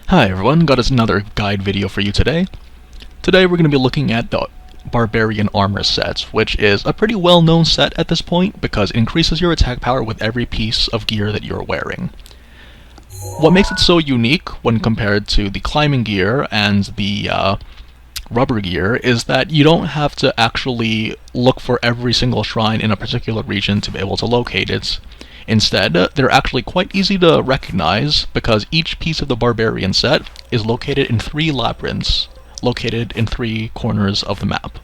Hi everyone, got us another guide video for you today. Today we're going to be looking at the Barbarian Armor set, which is a pretty well-known set at this point because it increases your attack power with every piece of gear that you're wearing. What makes it so unique when compared to the climbing gear and the rubber gear is that you don't have to actually look for every single shrine in a particular region to be able to locate it. Instead, they're actually quite easy to recognize because each piece of the Barbarian set is located in 3 labyrinths, located in 3 corners of the map.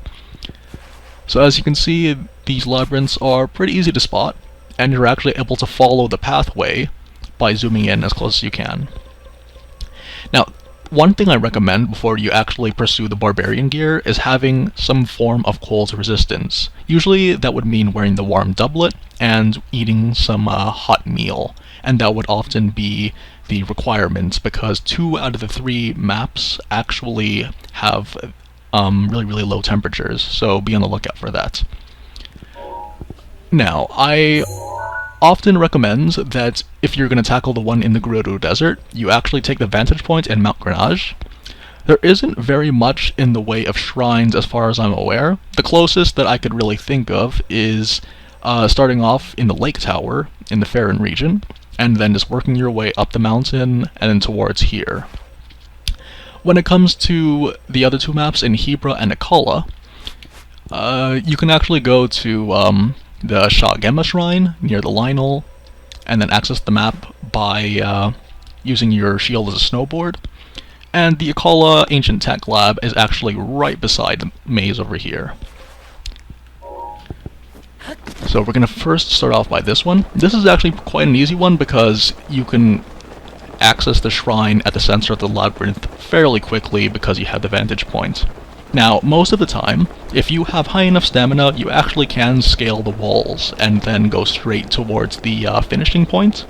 So as you can see, these labyrinths are pretty easy to spot, and you're actually able to follow the pathway by zooming in as close as you can. Now, one thing I recommend before you actually pursue the Barbarian gear is having some form of cold resistance. Usually that would mean wearing the warm doublet and eating some hot meal, and that would often be the requirement because 2 out of the 3 maps actually have really low temperatures, so be on the lookout for that. Now, I often recommend that if you're going to tackle the one in the Gerudo Desert, you actually take the vantage point in Mount Grenache. There isn't very much in the way of shrines as far as I'm aware. The closest that I could really think of is starting off in the Lake Tower in the Farron region, and then just working your way up the mountain and then towards here. When it comes to the other 2 maps in Hebra and Akala, you can actually go to the Shah Gemma Shrine near the Lionel, and then access the map by using your shield as a snowboard. And the Akala Ancient Tech Lab is actually right beside the maze over here. So we're going to first start off by this one. This is actually quite an easy one because you can access the shrine at the center of the labyrinth fairly quickly because you have the vantage point. Now, most of the time, if you have high enough stamina, you actually can scale the walls and then go straight towards the finishing point.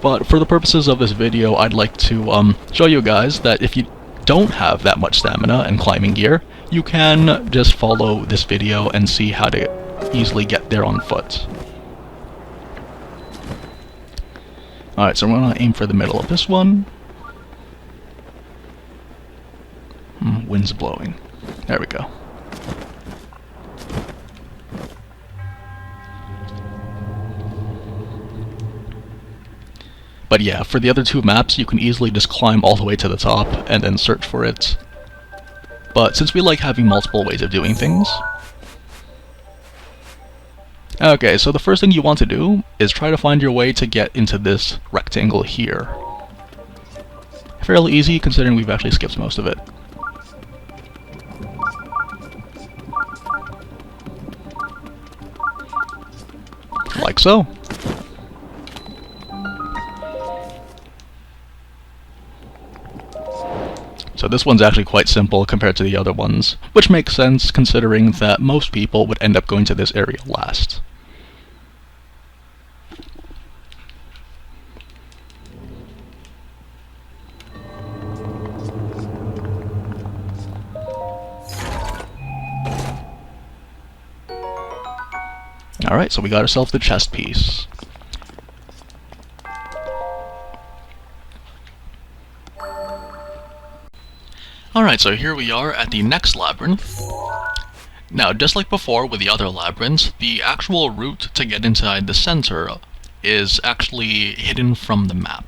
But for the purposes of this video, I'd like to show you guys that if you don't have that much stamina and climbing gear, you can just follow this video and see how to easily get there on foot. Alright, so we're going to aim for the middle of this one. Wind's blowing. There we go. But yeah, for the other 2 maps, you can easily just climb all the way to the top and then search for it. But since we like having multiple ways of doing things... Okay, so the first thing you want to do is try to find your way to get into this rectangle here. Fairly easy considering we've actually skipped most of it. Like so. So this one's actually quite simple compared to the other ones, which makes sense considering that most people would end up going to this area last. Alright, so we got ourselves the chest piece. Alright, so here we are at the next labyrinth. Now, just like before with the other labyrinths, the actual route to get inside the center is actually hidden from the map.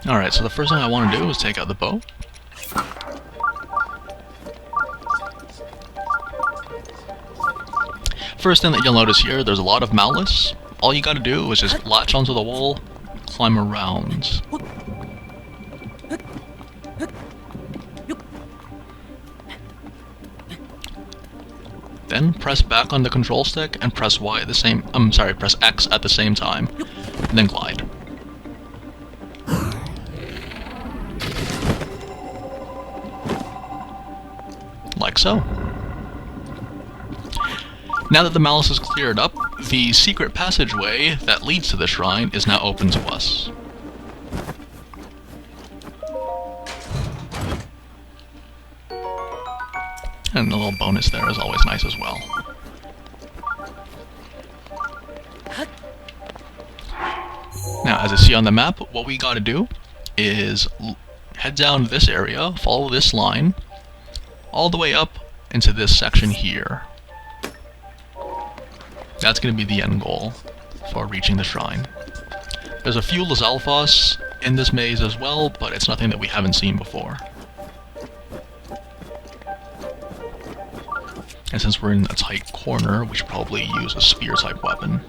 Alright, so the first thing I want to do is take out the bow. First thing that you'll notice here, there's a lot of malice. All you gotta do is just latch onto the wall, climb around. Then press back on the control stick and press Y at the same press X at the same time, and then glide. Like so. Now that the malice is cleared up, the secret passageway that leads to the shrine is now open to us. And a little bonus there is always nice as well. Now, as you see on the map, what we gotta do is head down this area, follow this line, all the way up into this section here. That's gonna be the end goal for reaching the shrine. There's a few Lizalfos in this maze as well, but it's nothing that we haven't seen before. And since we're in a tight corner, we should probably use a spear-type weapon.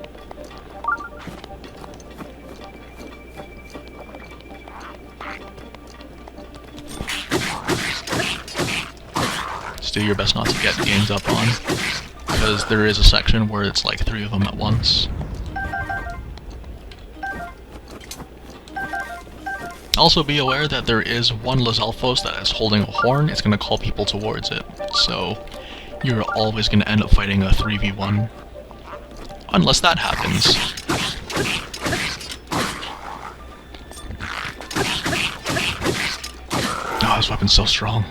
Just do your best not to get ganged up on, because there is a section where it's like 3 of them at once. Also be aware that there is one Lizalfos that is holding a horn. It's going to call people towards it, so you're always going to end up fighting a 3v1. Unless that happens. Oh, this weapon's so strong.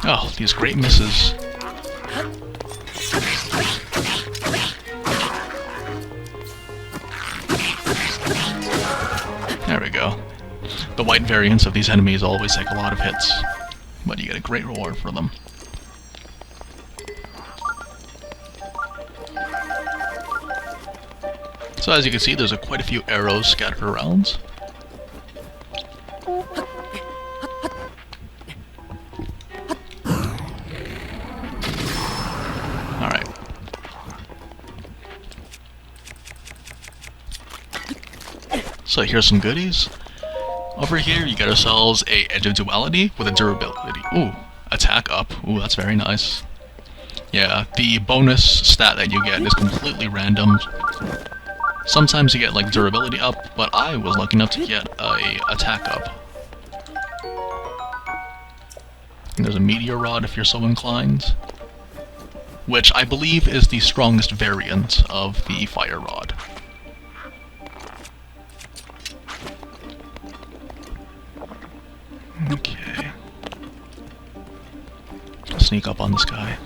Oh, these great misses. There we go. The white variants of these enemies always take a lot of hits, but you get a great reward for them. So as you can see, there's quite a few arrows scattered around. Alright. So here's some goodies. Over here you got ourselves a Edge of Duality with a durability. Ooh, attack up. Ooh, that's very nice. Yeah, the bonus stat that you get is completely random. Sometimes you get like durability up, but I was lucky enough to get a attack up. And there's a meteor rod if you're so inclined, which I believe is the strongest variant of the fire rod. Okay. I'll sneak up on this guy.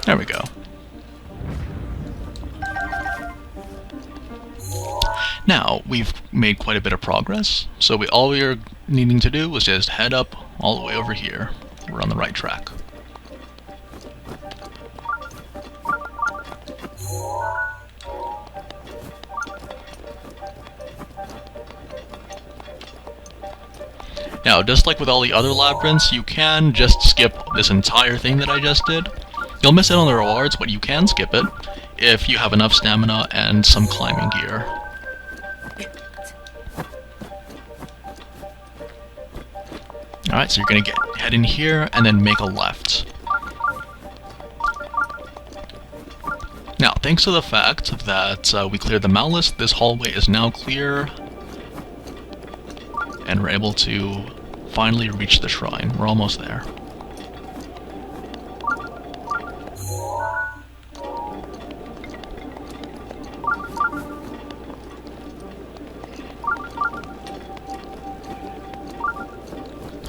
There we go. Now, we've made quite a bit of progress, so all we're needing to do is just head up all the way over here. We're on the right track. Now, just like with all the other labyrinths, you can just skip this entire thing that I just did. You'll miss out on the rewards, but you can skip it if you have enough stamina and some climbing gear. Alright, so you're gonna head in here and then make a left. Now, thanks to the fact that we cleared the malice, this hallway is now clear, and we're able to finally reach the shrine. We're almost there.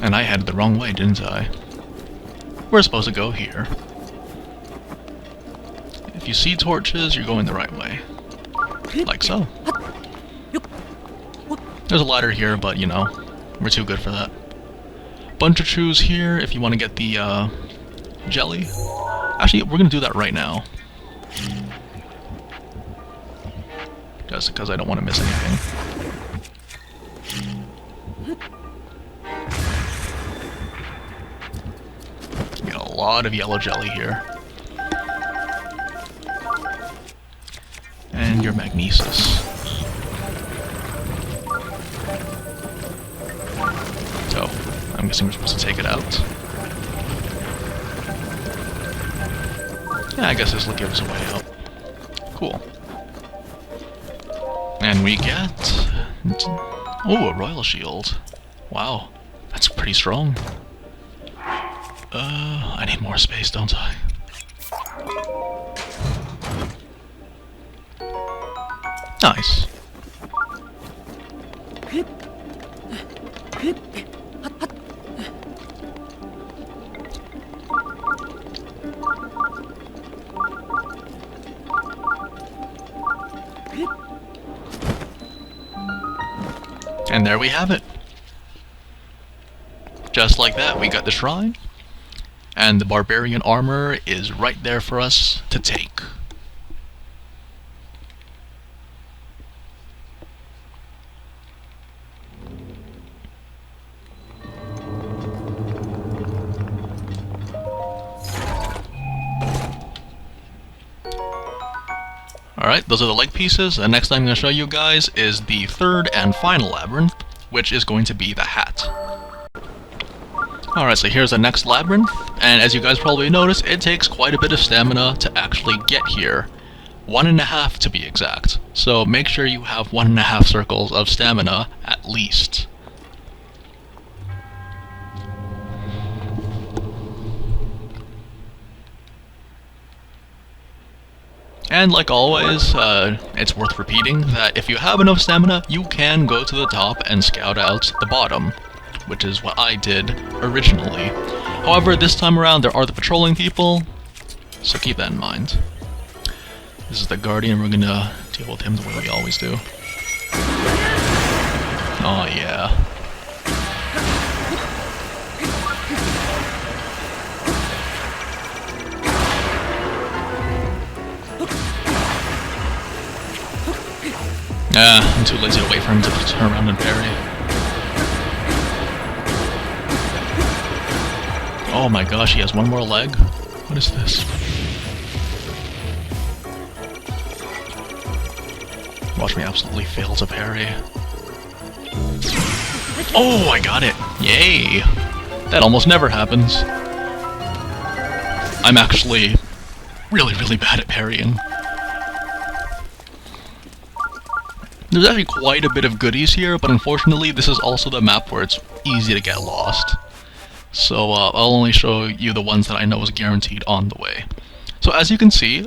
And I headed the wrong way, didn't I? We're supposed to go here. If you see torches, you're going the right way. Like so. There's a ladder here, but you know, we're too good for that. Bunch of chews here if you want to get the jelly. Actually, we're going to do that right now. Just because I don't want to miss anything. lot of yellow jelly here. And your magnesis. So, I'm guessing we're supposed to take it out. Yeah, I guess this will give us a way out. Cool. And we get... oh, a royal shield. Wow, that's pretty strong. I need more space, don't I? Nice. And there we have it. Just like that, we got the shrine. And the Barbarian Armor is right there for us to take. Alright, those are the leg pieces, and next I'm going to show you guys is the third and final labyrinth, which is going to be the hat. Alright, so here's the next labyrinth, and as you guys probably noticed, it takes quite a bit of stamina to actually get here. 1.5 to be exact. So make sure you have 1.5 circles of stamina at least. And like always, it's worth repeating that if you have enough stamina, you can go to the top and scout out the bottom, which is what I did originally. However, this time around there are the patrolling people, so keep that in mind. This is the Guardian, we're gonna deal with him the way we always do. Oh yeah. I'm too lazy to wait for him to turn around and parry. Oh my gosh, he has one more leg? What is this? Watch me absolutely fail to parry. Oh, I got it! Yay! That almost never happens. I'm actually really bad at parrying. There's actually quite a bit of goodies here, but unfortunately this is also the map where it's easy to get lost. So I'll only show you the ones that I know is guaranteed on the way. So as you can see,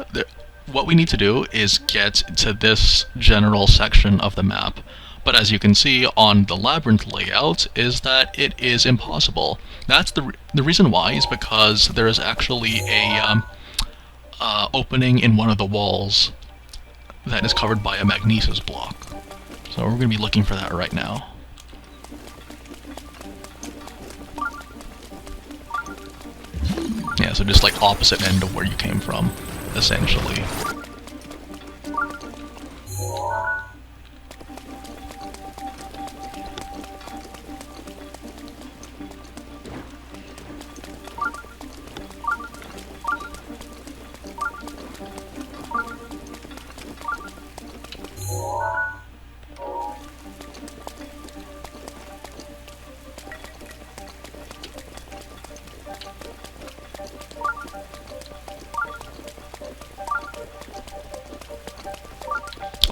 what we need to do is get to this general section of the map. But as you can see on the labyrinth layout is that it is impossible. That's the reason why is because there is actually a opening in one of the walls that is covered by a magnesis block. So we're going to be looking for that right now. Yeah, so just like opposite end of where you came from, essentially.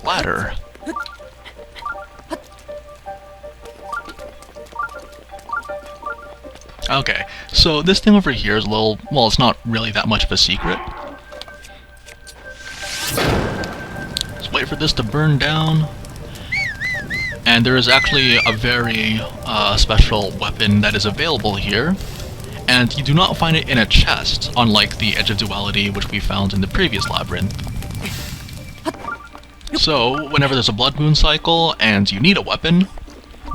Ladder. Okay, so this thing over here is a little, well, it's not really that much of a secret. Just wait for this to burn down. And there is actually a very special weapon that is available here. And you do not find it in a chest, unlike the Edge of Duality, which we found in the previous labyrinth. So, whenever there's a blood moon cycle and you need a weapon,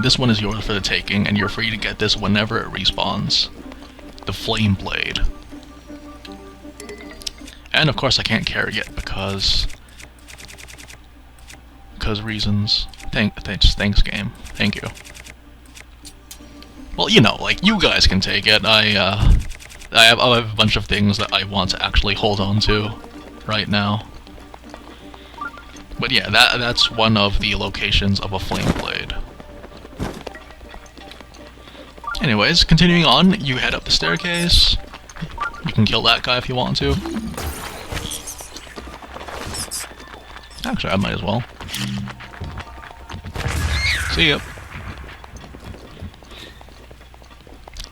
this one is yours for the taking, and you're free to get this whenever it respawns. The Flame Blade. And of course I can't carry it because reasons. Thanks game. Thank you. Well, you know, like, you guys can take it. I have a bunch of things that I want to actually hold on to right now. But yeah, that's one of the locations of a flame blade. Anyways, continuing on, you head up the staircase. You can kill that guy if you want to. Actually, I might as well. See ya.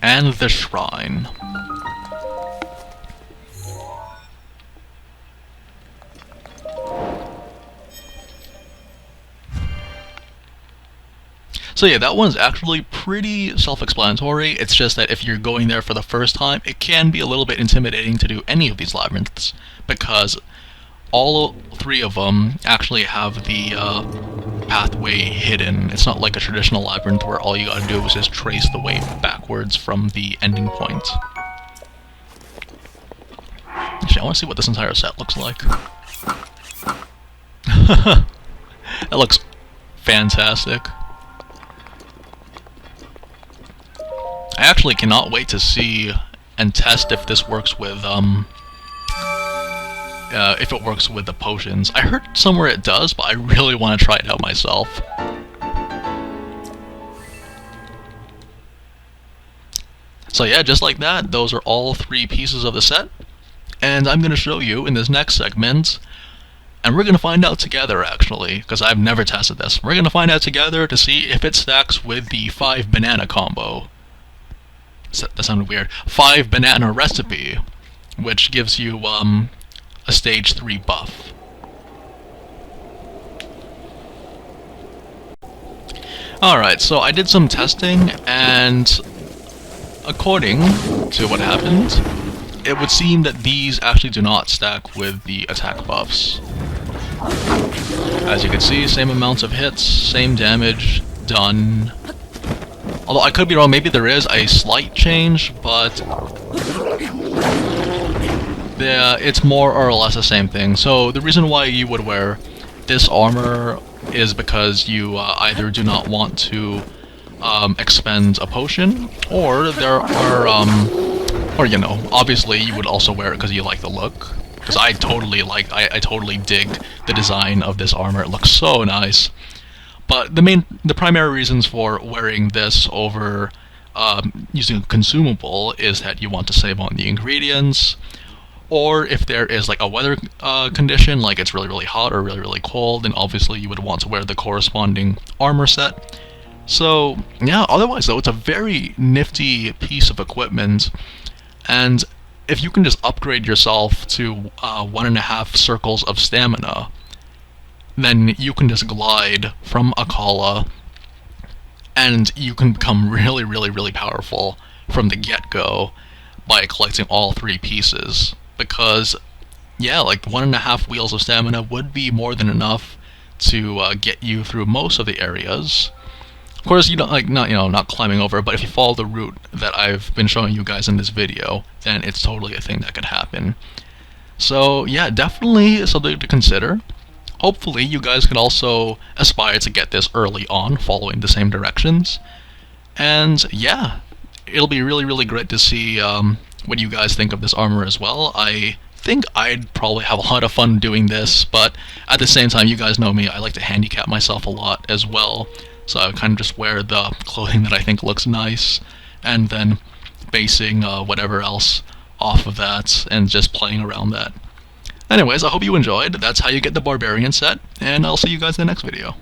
And the shrine. So yeah, that one's actually pretty self-explanatory. It's just that if you're going there for the first time, it can be a little bit intimidating to do any of these labyrinths, because all three of them actually have the pathway hidden. It's not like a traditional labyrinth where all you gotta do is just trace the way backwards from the ending point. Actually, I want to see what this entire set looks like. That looks fantastic. I actually cannot wait to see and test if this works with, if it works with the potions. I heard somewhere it does, but I really want to try it out myself. So yeah, just like that, those are all three pieces of the set. And I'm going to show you in this next segment, and we're going to find out together actually, because I've never tested this. We're going to find out together to see if it stacks with the 5 banana combo. That sounded weird. 5 banana recipe, which gives you a stage 3 buff. Alright, so I did some testing, and according to what happened, it would seem that these actually do not stack with the attack buffs. As you can see, same amounts of hits, same damage, done. Although I could be wrong, maybe there is a slight change, but it's more or less the same thing. So the reason why you would wear this armor is because you either do not want to expend a potion, or there are, or you know, obviously you would also wear it because you like the look. Because I totally dig the design of this armor. It looks so nice. But the primary reasons for wearing this over using a consumable is that you want to save on the ingredients, or if there is like a weather condition, like it's really, really hot or really, really cold, then obviously you would want to wear the corresponding armor set. So yeah, otherwise though, it's a very nifty piece of equipment, and if you can just upgrade yourself to 1.5 circles of stamina, then you can just glide from Akala, and you can become really, really, really powerful from the get-go by collecting all 3 pieces. Because, yeah, like 1.5 wheels of stamina would be more than enough to get you through most of the areas. Of course, you don't not climbing over, but if you follow the route that I've been showing you guys in this video, then it's totally a thing that could happen. So yeah, definitely something to consider. Hopefully you guys can also aspire to get this early on, following the same directions. And yeah, it'll be really, really great to see what you guys think of this armor as well. I think I'd probably have a lot of fun doing this, but at the same time, you guys know me, I like to handicap myself a lot as well. So I kind of just wear the clothing that I think looks nice, and then basing whatever else off of that, and just playing around that. Anyways, I hope you enjoyed. That's how you get the Barbarian set, and I'll see you guys in the next video.